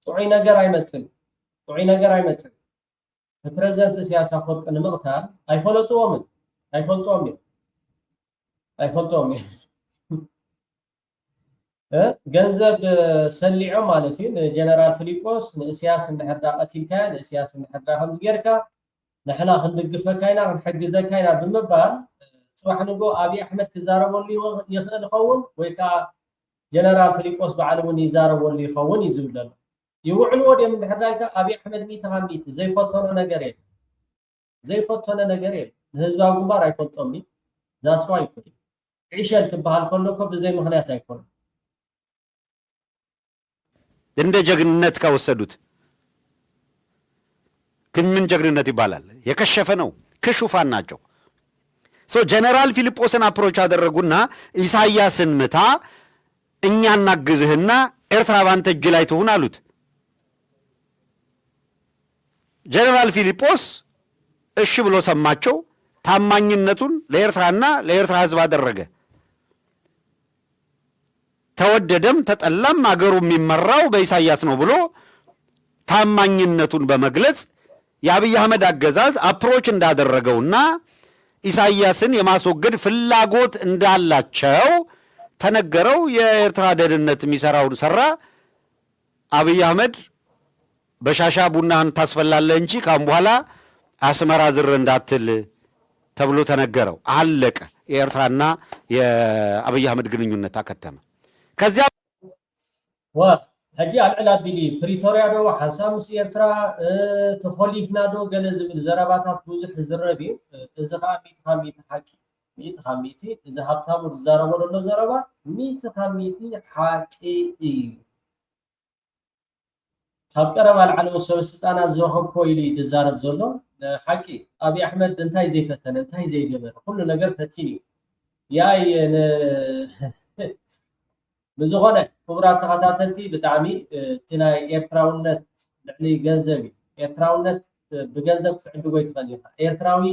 ጥዑይ ነገር ኣይመፅን ፕሬዚደንት ኢሳያስ አፈወርቂ ንምቕታል ኣይፈልጥዎም እዮም ገንዘብ ሰሊዖም ማለት እዩ ንጀነራል ፊሊጶስ ንኢሳያስ እንድሕር ዳ ቀቲልካያ ንኢሳያስ እንድሕር ዳ ከምዚ ጌርካ ንሕና ክንድግፈካ ኢና ክንሕግዘካ ኢና ብምባል ጽባሕ ንጎ ኣብይ ኣሕመድ ክዛረበሉ ይኽእል ይኸውን ወይ ከዓ ጀነራል ፊሊጶስ በዓል እውን ይዛረበሉ ይኸውን እዩ ዝብል ዘሎ ይውዕልዎ ድዮም እንድሕር ዳልካ ኣብይ ኣሕመድ ሚተኻሚት ዘይፈተኖ ነገር የለን ንህዝባዊ ግንባር ኣይፈልጦም ዛስዋ ይኮን ዒሸል ክበሃል ከሎኮ ብዘይ ምክንያት ኣይኮነን እንደ ጀግንነት ከወሰዱት ግን ምን ጀግንነት ይባላል? የከሸፈ ነው። ክሹፋን ናቸው። ጀነራል ፊልጶስን አፕሮች አደረጉና ኢሳያስን ምታ፣ እኛ እናግዝህና ኤርትራ ባንተ እጅ ላይ ትሁን አሉት። ጀነራል ፊልጶስ እሺ ብሎ ሰማቸው። ታማኝነቱን ለኤርትራና ለኤርትራ ሕዝብ አደረገ። ተወደደም ተጠላም አገሩ የሚመራው በኢሳያስ ነው ብሎ ታማኝነቱን በመግለጽ የአብይ አህመድ አገዛዝ አፕሮች እንዳደረገውና ኢሳያስን የማስወገድ ፍላጎት እንዳላቸው ተነገረው። የኤርትራ ደህንነት የሚሰራውን ሰራ። አብይ አህመድ በሻሻ ቡናህን ታስፈላለህ እንጂ ካሁን በኋላ አስመራ ዝር እንዳትል ተብሎ ተነገረው። አለቀ። የኤርትራና የአብይ አህመድ ግንኙነት አከተመ። ከዚያ ሕጂ አልዕላ ቢሊ ፕሪቶሪያ ዶ ሓሳብ ምስ ኤርትራ ተኸሊፍና ዶ ገለ ዝብል ዘረባታት ብዙሕ ዝረብ እዩ። እዚ ከዓ ሚእቲ ሓቂ ሚእቲ እዚ ሃብታሙ ዝዛረቦ ዘሎ ዘረባ ሚእቲ ሓቂ እዩ። ካብ ቀረባ ልዓለዎ ሰበስልጣናት ዝረኸብኮ ኢሉ ዝዛረብ ዘሎ ሓቂ ኣብይ ኣሕመድ እንታይ ዘይፈተነ እንታይ ዘይገበረ ኩሉ ነገር ፈቲን እዩ። ያይ ብዝኾነ ክቡራት ተኸታተልቲ ብጣዕሚ እቲ ናይ ኤርትራውነት ልዕሊ ገንዘብ እዩ። ኤርትራውነት ብገንዘብ ክትዕድጎ ይትኽእል ኢኻ። ኤርትራዊ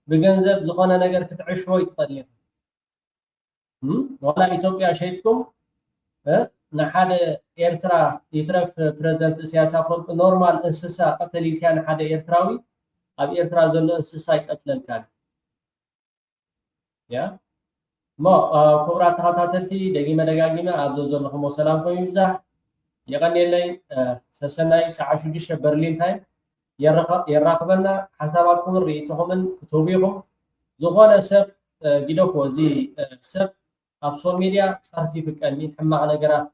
ብገንዘብ ዝኾነ ነገር ክትዕሽቦ ይትኽእል ኢኻ። ዋላ ኢትዮጵያ ሸይጥኩም ንሓደ ኤርትራ ይትረፍ ፕረዚደንት ኢሳያስ አፈወርቂ ኖርማል እንስሳ ቀተሊልካ ንሓደ ኤርትራዊ ኣብ ኤርትራ ዘሎ እንስሳ ይቀትለልካ ያ ሞ ክቡራት ተኸታተልቲ ደጊመ ደጋጊመ ኣብዚ ዘለኹም ሰላም ኮይኑ ይብዛሕ የቀኒየለይ ሰሰናይ ሰዓት 6 በርሊን ታይም የራኽበና ሓሳባትኩም ርኢትኹምን ክትህቡ ኢኹም። ዝኾነ ሰብ ጊደኮ እዚ ሰብ ኣብ ሶል ሚድያ ፃርፊ ፍቀኒ ሕማቕ ነገራት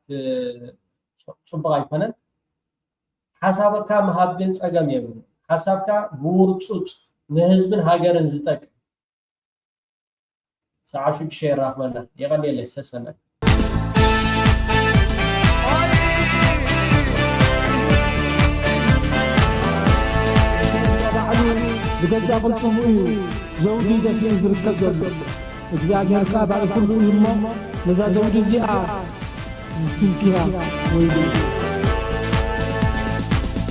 ፅቡቕ ኣይኮነን። ሓሳብካ ምሃብ ግን ፀገም የብሉ። ሓሳብካ ብውርፁፅ ንህዝብን ሃገርን ዝጠቅም ሰዓት 6 የራኽበና የቀኒየለይ ሰሰናይ ብገዛ ቁልጡሙ እዩ ዘውዲ ደፊን ዝርከብ ዘሎ እግዚአብሔር ካብ ባዕሉ ኩሉ እሞ ነዛ ዘውዲ እዚኣ ዝትንኪያ ወይ